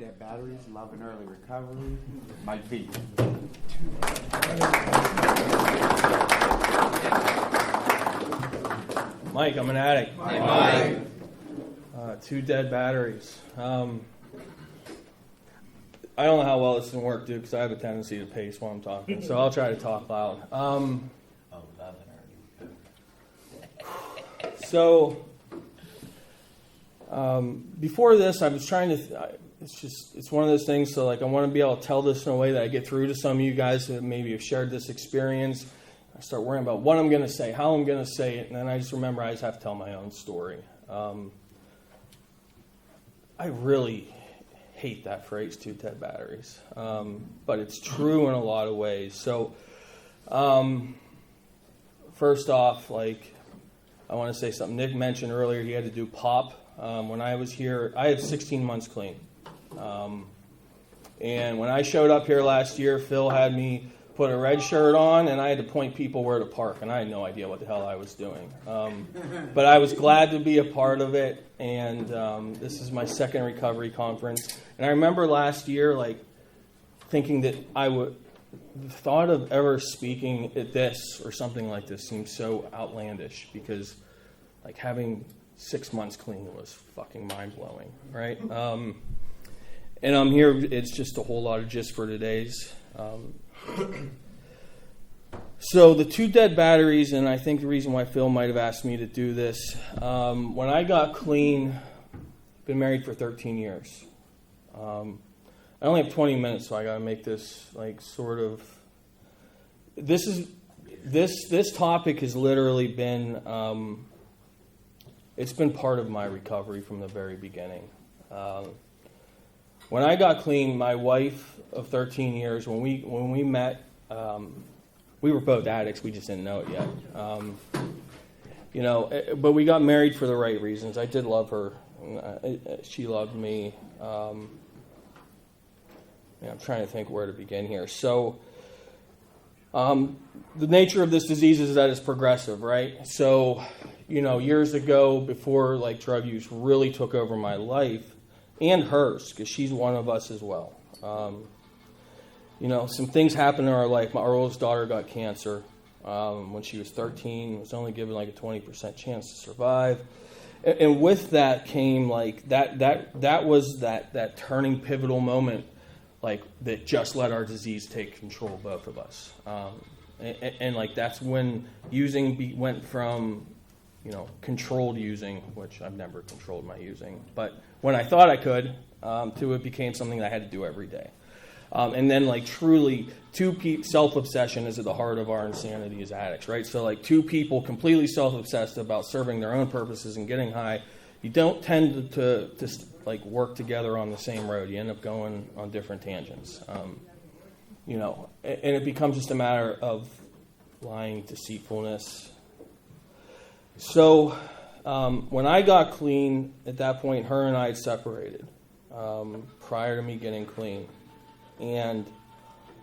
Dead batteries, love and early recovery. Mike V. Mike, I'm an addict. Hey, Mike. 2 dead batteries. I don't know how well this is going to work, dude, because I have a tendency to pace while I'm talking, so I'll try to talk loud. So, before this, I was trying to... It's one of those things, so like I want to be able to tell this in a way that I get through to some of you guys that maybe have shared this experience. I start worrying about what I'm going to say, how I'm going to say it, and then I just remember I just have to tell my own story. I really hate that phrase, 2 dead batteries, but it's true in a lot of ways. So, first off, like I want to say something Nick mentioned earlier. He had to do POP. When I was here, I had 16 months clean. And when I showed up here last year, Phil had me put a red shirt on, and I had to point people where to park, and I had no idea what the hell I was doing. But I was glad to be a part of it, and this is my second recovery conference. And I remember last year, like, thinking that the thought of ever speaking at this or something like this seemed so outlandish, because, like, having 6 months clean was fucking mind-blowing, right? And I'm here, it's just a whole lot of gist for today's. So the 2 dead batteries, and I think the reason why Phil might have asked me to do this, when I got clean, been married for 13 years. I only have 20 minutes, so I got to make this like sort of... This topic has literally been... it's been part of my recovery from the very beginning. When I got clean, my wife of 13 years, when we met, we were both addicts. We just didn't know it yet. But we got married for the right reasons. I did love her. She loved me. I'm trying to think where to begin here. So, the nature of this disease is that it's progressive, right? So, years ago, before like drug use really took over my life, and hers, because she's one of us as well. Some things happened in our life. Our oldest daughter got cancer when she was 13. Was only given like a 20% chance to survive. And with that came like that was that turning pivotal moment, like that just let our disease take control of both of us. And like that's when using went from controlled using, which I've never controlled my using, but when I thought I could, to it became something that I had to do every day. And then, like, truly, self-obsession is at the heart of our insanity as addicts, right? So, like, 2 people completely self-obsessed about serving their own purposes and getting high, you don't tend to work together on the same road. You end up going on different tangents. And it becomes just a matter of lying, deceitfulness. So, when I got clean, at that point, her and I had separated prior to me getting clean. And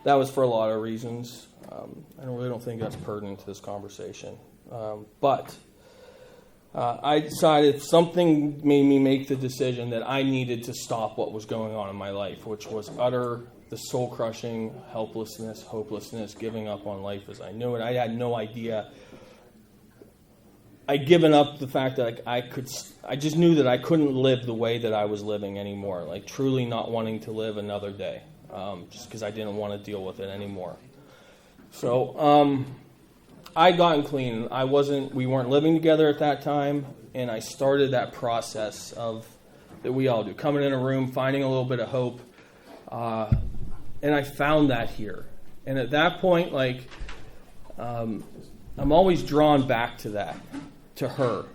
that was for a lot of reasons. I really don't think that's pertinent to this conversation. But I decided something made me make the decision that I needed to stop what was going on in my life, which was the soul-crushing helplessness, hopelessness, giving up on life as I knew it. I had no idea. I'd given up the fact that I just knew that I couldn't live the way that I was living anymore, like truly not wanting to live another day, just because I didn't want to deal with it anymore. So I'd gotten clean. We weren't living together at that time, and I started that process that we all do, coming in a room, finding a little bit of hope, and I found that here. And at that point, like, I'm always drawn back to that. To her.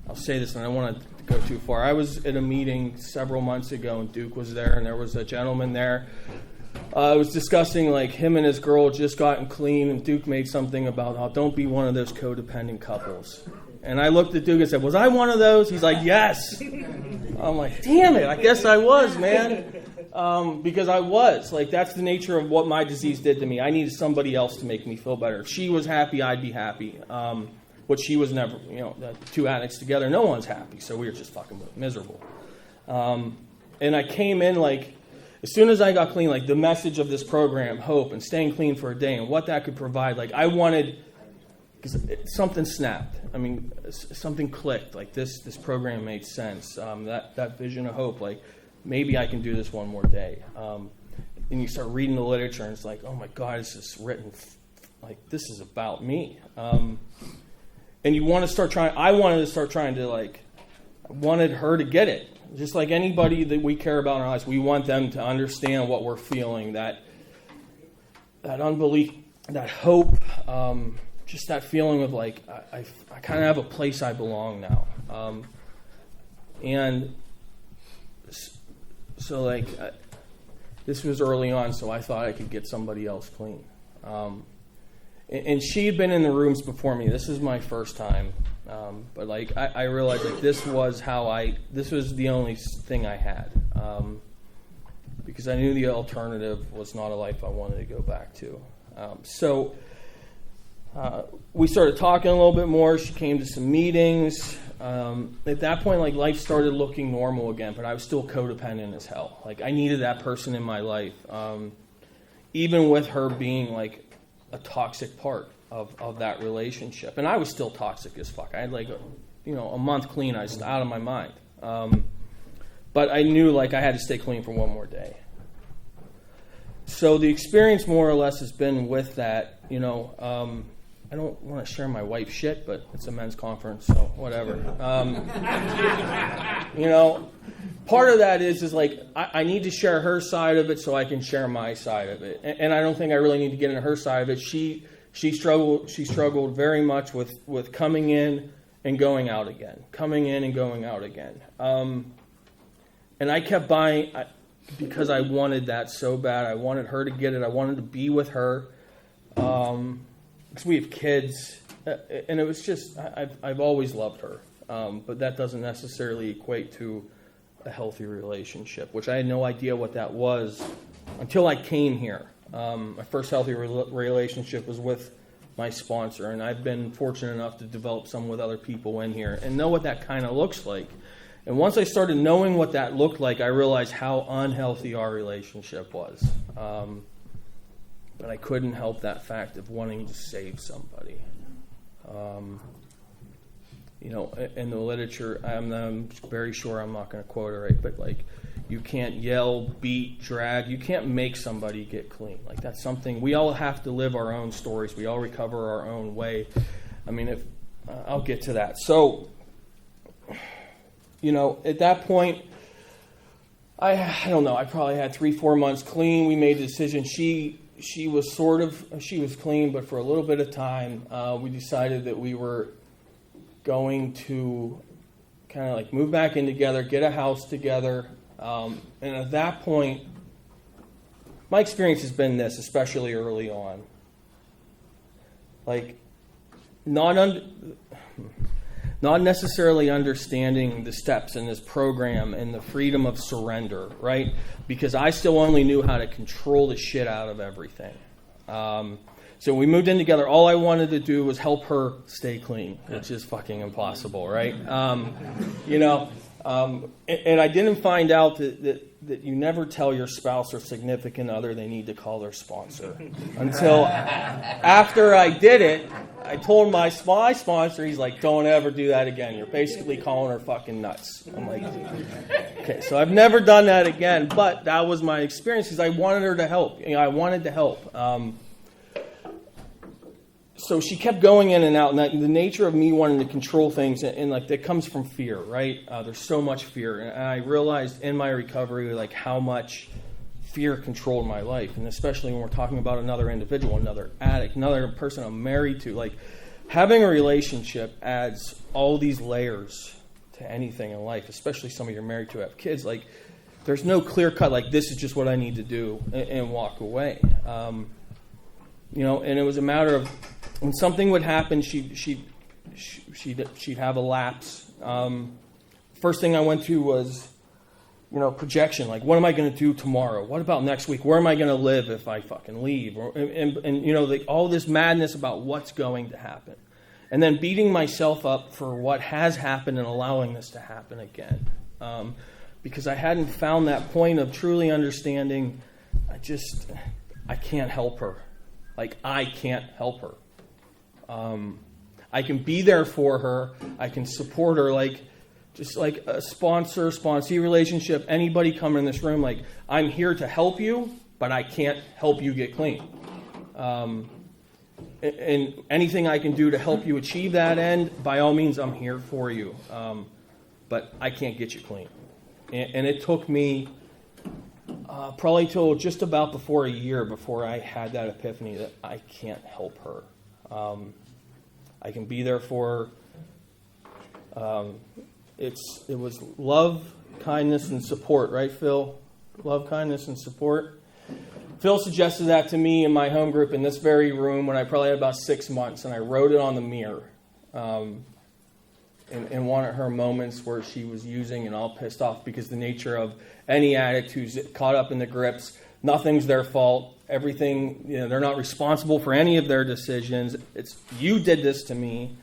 I'll say this, and I don't want to go too far. I was at a meeting several months ago, and Duke was there, and there was a gentleman there. I was discussing, like, him and his girl just gotten clean, and Duke made something about how don't be one of those codependent couples. And I looked at Duke and said, was I one of those? He's like, yes. I'm like, damn it, I guess I was, man. Because I was. Like, that's the nature of what my disease did to me. I needed somebody else to make me feel better. If she was happy, I'd be happy. Which she was never, 2 addicts together, no one's happy, so we were just fucking miserable. And I came in like, as soon as I got clean, like the message of this program, hope, and staying clean for a day, and what that could provide, like I wanted, because something snapped. I mean, something clicked. Like this program made sense. That vision of hope, like maybe I can do this one more day. And you start reading the literature, and it's like, oh my God, this is written, like this is about me. And you want to start trying. I wanted to start trying to I wanted her to get it. Just like anybody that we care about in our lives, we want them to understand what we're feeling, that unbelief, that hope, just that feeling of like, I kind of have a place I belong now. And so like, this was early on, so I thought I could get somebody else clean. And she had been in the rooms before me. This is my first time. But like I realized like this was the only thing I had, because I knew the alternative was not a life I wanted to go back to. So we started talking a little bit more. She came to some meetings. At that point, like life started looking normal again, but I was still codependent as hell. Like I needed that person in my life, even with her being like a toxic part of that relationship. And I was still toxic as fuck. I had like a month clean. I was out of my mind. But I knew like I had to stay clean for one more day. So the experience more or less has been with that, I don't want to share my wife's shit, but it's a men's conference, so whatever. Part of that is like I need to share her side of it so I can share my side of it. And I don't think I really need to get into her side of it. She struggled very much with coming in and going out again. And I kept buying because I wanted that so bad. I wanted her to get it. I wanted to be with her. Because we have kids. And it was just, I've always loved her. But that doesn't necessarily equate to a healthy relationship, which I had no idea what that was until I came here. My first healthy relationship was with my sponsor, and I've been fortunate enough to develop some with other people in here and know what that kind of looks like. And once I started knowing what that looked like, I realized how unhealthy our relationship was. But I couldn't help that fact of wanting to save somebody. In the literature, I'm very sure I'm not going to quote it right, but like, you can't yell, beat, drag. You can't make somebody get clean. Like that's something we all have to live our own stories. We all recover our own way. I mean, I'll get to that. So, at that point, I don't know. I probably had 3-4 months clean. We made a decision. She was clean, but for a little bit of time, we decided that we were going to kind of like move back in together, get a house together. And at that point, my experience has been this, especially early on. Like, not necessarily understanding the steps in this program and the freedom of surrender, right? Because I still only knew how to control the shit out of everything. So we moved in together. All I wanted to do was help her stay clean, which is fucking impossible, right? And I didn't find out that you never tell your spouse or significant other they need to call their sponsor. Until after I did it, I told my sponsor, he's like, don't ever do that again. You're basically calling her fucking nuts. I'm like, okay, so I've never done that again, but that was my experience because I wanted her to help. I wanted to help. So she kept going in and out, and the nature of me wanting to control things, and like that comes from fear, right? There's so much fear, and I realized in my recovery like how much fear controlled my life, and especially when we're talking about another individual, another addict, another person I'm married to. Like having a relationship adds all these layers to anything in life, especially some of you are married to have kids. Like there's no clear cut like this is just what I need to do and walk away. And it was a matter of when something would happen, she'd have a lapse. First thing I went to was, projection. Like, what am I going to do tomorrow? What about next week? Where am I going to live if I fucking leave? And all this madness about what's going to happen. And then beating myself up for what has happened and allowing this to happen again. because I hadn't found that point of truly understanding. I can't help her. Like, I can't help her. I can be there for her. I can support her, like, just like a sponsor-sponsee relationship. Anybody coming in this room, like, I'm here to help you, but I can't help you get clean. And anything I can do to help you achieve that end, by all means, I'm here for you. But I can't get you clean. And it took me probably till just about before a year before I had that epiphany that I can't help her. I can be there for her. It was love, kindness, and support, right, Phil? Love, kindness, and support. Phil suggested that to me in my home group in this very room when I probably had about 6 months, and I wrote it on the mirror. In one of her moments where she was using and all pissed off because the nature of any addict who's caught up in the grips, nothing's their fault. Everything, they're not responsible for any of their decisions. It's, you did this to me.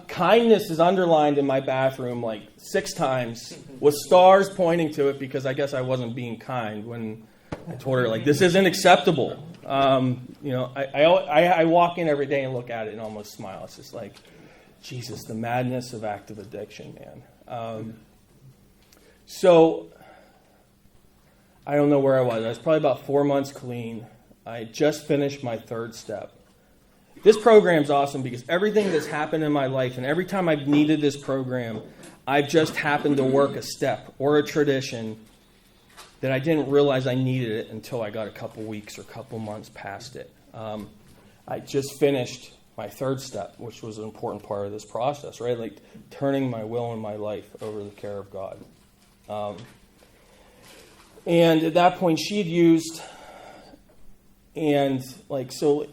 Kindness is underlined in my bathroom like 6 times with stars pointing to it because I guess I wasn't being kind when I told her, like, this isn't acceptable. I walk in every day and look at it and almost smile. It's just like, Jesus, the madness of active addiction, man. So I don't know where I was. I was probably about 4 months clean. I just finished my 3rd step. This program's awesome because everything that's happened in my life, and every time I've needed this program, I've just happened to work a step or a tradition that I didn't realize I needed it until I got a couple weeks or a couple months past it. I just finished my 3rd step, which was an important part of this process, right? Like turning my will and my life over the care of God. And at that point, she had used, and like, so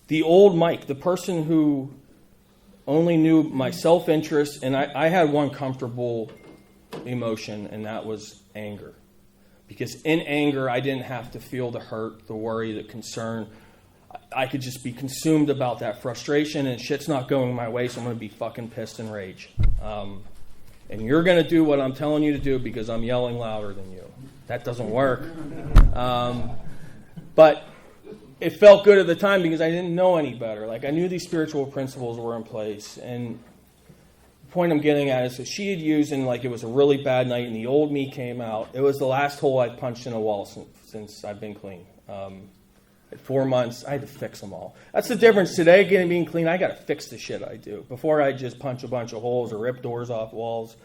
the old Mike, the person who only knew my self-interest, and I had one comfortable emotion, and that was anger. Because in anger, I didn't have to feel the hurt, the worry, the concern. I could just be consumed about that frustration, and shit's not going my way, so I'm going to be fucking pissed and rage. And you're going to do what I'm telling you to do because I'm yelling louder than you. That doesn't work. But it felt good at the time because I didn't know any better. Like, I knew these spiritual principles were in place. And the point I'm getting at is that she had used, and like it was a really bad night, and the old me came out. It was the last hole I punched in a wall since I've been clean. At 4 months, I had to fix them all. That's the difference today, being clean. I got to fix the shit I do. Before, I just punch a bunch of holes or rip doors off walls.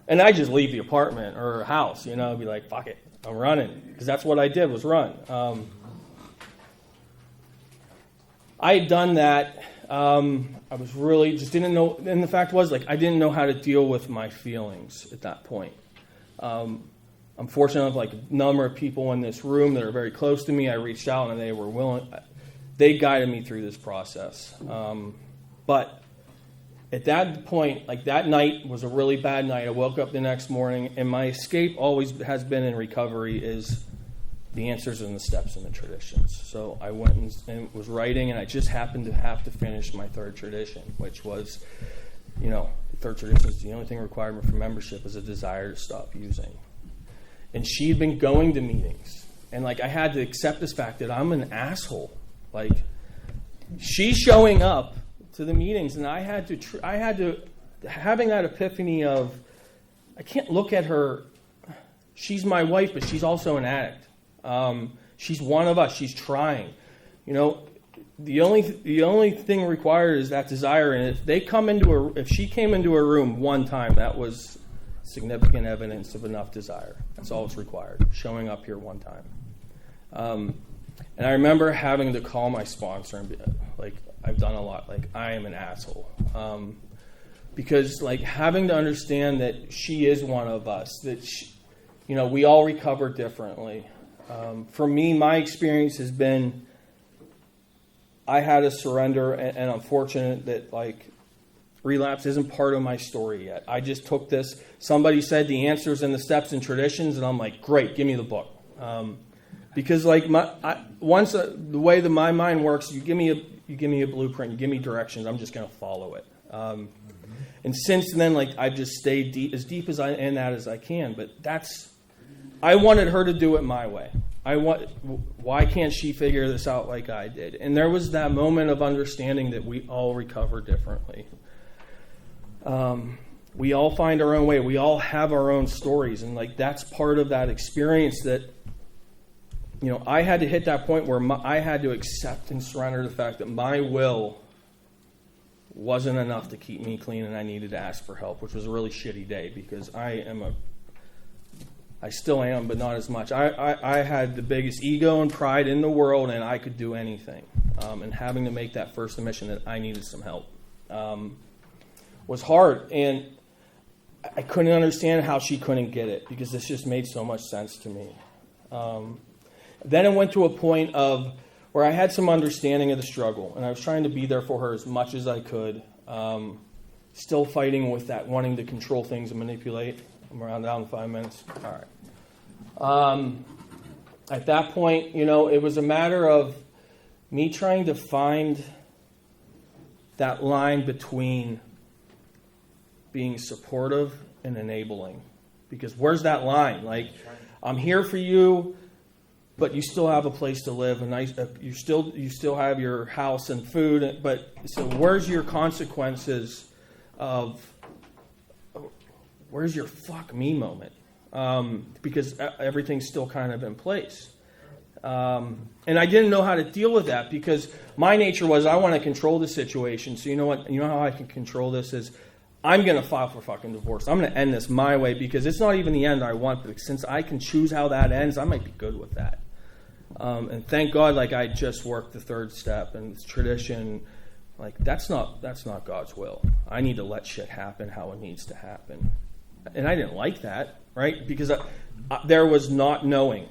And I just leave the apartment or house, be like, fuck it, I'm running. Because that's what I did, was run. I had done that. I was really just didn't know. And the fact was, like, I didn't know how to deal with my feelings at that point. I'm fortunate enough, like, a number of people in this room that are very close to me. I reached out and they were willing. They guided me through this process. But at that point, like, that night was a really bad night. I woke up the next morning, and my escape always has been in recovery is the answers and the steps and the traditions. So I went and was writing, and I just happened to have to finish my 3rd tradition, which was, the 3rd tradition is the only thing required for membership is a desire to stop using. And she had been going to meetings, and like I had to accept this fact that I'm an asshole. Like, she's showing up to the meetings, and I had to having that epiphany of, I can't look at her. She's my wife, but she's also an addict. She's one of us. She's trying. The only thing required is that desire. And if she came into a room one time, that was significant evidence of enough desire. That's all it's required. Showing up here one time. And I remember having to call my sponsor and be like, I've done a lot. Like, I am an asshole. Because like having to understand that she is one of us, that we all recover differently. For me, my experience has been, I had to surrender, and I'm fortunate that like relapse isn't part of my story yet. I just took this. Somebody said the answers and the steps and traditions, and I'm like, great, give me the book. Because like the way that my mind works, you give me a blueprint, you give me directions, I'm just going to follow it. And since then, like, I've just stayed deep as I can. But I wanted her to do it my way. Why can't she figure this out like I did? And there was that moment of understanding that we all recover differently. We all find our own way. We all have our own stories. And like, that's part of that experience that, I had to hit that point where I had to accept and surrender the fact that my will wasn't enough to keep me clean, and I needed to ask for help, which was a really shitty day because I still am, but not as much. I had the biggest ego and pride in the world, and I could do anything. And having to make that first admission that I needed some help was hard. And I couldn't understand how she couldn't get it because this just made so much sense to me. Then it went to a point of where I had some understanding of the struggle, and I was trying to be there for her as much as I could. Still fighting with that, wanting to control things and manipulate. I'm around down 5 minutes. All right. At that point, it was a matter of me trying to find that line between being supportive and enabling. Because where's that line? Like, I'm here for you, but you still have a place to live, and you still have your house and food. But so where's your consequences of? Where's your fuck me moment? Because everything's still kind of in place. And I didn't know how to deal with that because my nature was I want to control the situation. So you know what? You know how I can control this is I'm going to file for fucking divorce. I'm going to end this my way because it's not even the end I want. But since I can choose how that ends, I might be good with that. And thank God, like I just worked the third step and tradition. Like that's not God's will. I need to let shit happen how it needs to happen. And I didn't like that, right? Because there was not knowing.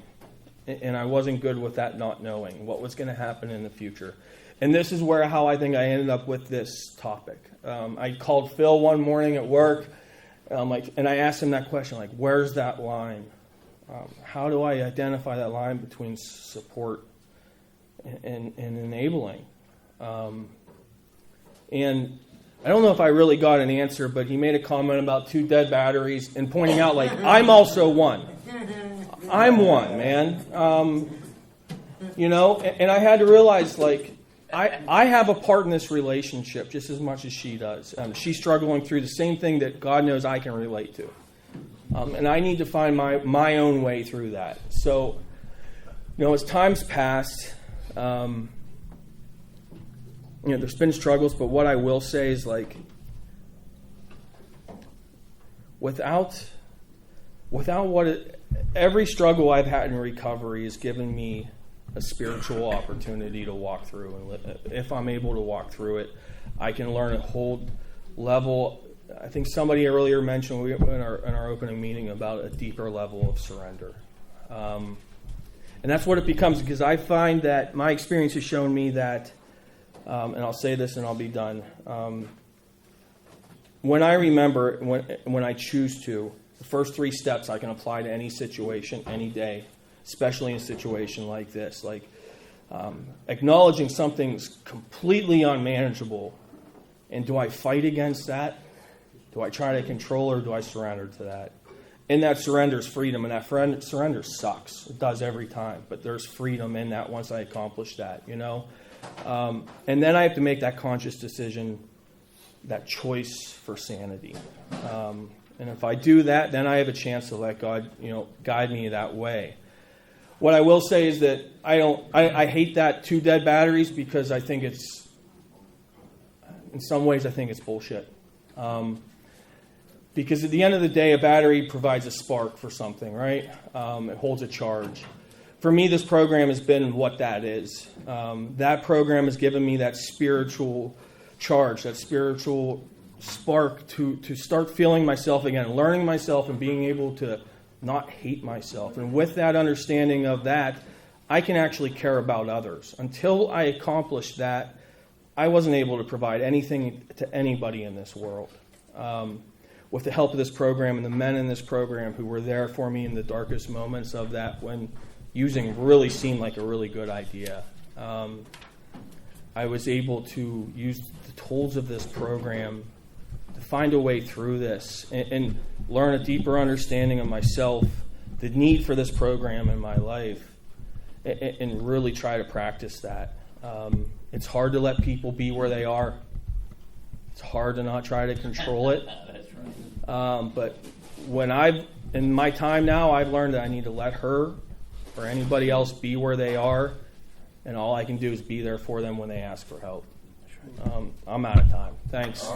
And I wasn't good with that not knowing what was going to happen in the future. And this is how I think I ended up with this topic. I called Phil one morning at work, and I asked him that question, like, where's that line? How do I identify that line between support and enabling? And I don't know if I really got an answer, but he made a comment about 2 dead batteries and pointing out, like, I'm also one. I'm one, man. And I had to realize, like, I have a part in this relationship just as much as she does. She's struggling through the same thing that God knows I can relate to. And I need to find my own way through that. So, as time's passed, there's been struggles, but what I will say is, like, every struggle I've had in recovery has given me a spiritual opportunity to walk through. And if I'm able to walk through it, I can learn a whole level. I think somebody earlier mentioned in our opening meeting about a deeper level of surrender. And that's what it becomes, because I find that my experience has shown me that, and I'll say this and I'll be done. When I remember, when I choose to, the first 3 steps I can apply to any situation, any day, especially in a situation like this. Like acknowledging something's completely unmanageable, and do I fight against that? Do I try to control, or do I surrender to that? And that surrender is freedom, and that surrender sucks. It does every time, but there's freedom in that once I accomplish that, And then I have to make that conscious decision, that choice for sanity. And if I do that, then I have a chance to let God, guide me that way. What I will say is that I hate that 2 dead batteries, because I think in some ways, I think it's bullshit. Because at the end of the day, a battery provides a spark for something, right? It holds a charge. For me, this program has been what that is. That program has given me that spiritual charge, that spiritual spark to start feeling myself again, learning myself, and being able to not hate myself. And with that understanding of that, I can actually care about others. Until I accomplished that, I wasn't able to provide anything to anybody in this world. With the help of this program and the men in this program who were there for me in the darkest moments of that, when using really seemed like a really good idea, I was able to use the tools of this program to find a way through this and learn a deeper understanding of myself, the need for this program in my life, and really try to practice that. It's hard to let people be where they are. It's hard to not try to control it. That's right. But in my time now, I've learned that I need to let her or anybody else be where they are, and all I can do is be there for them when they ask for help. I'm out of time. Thanks.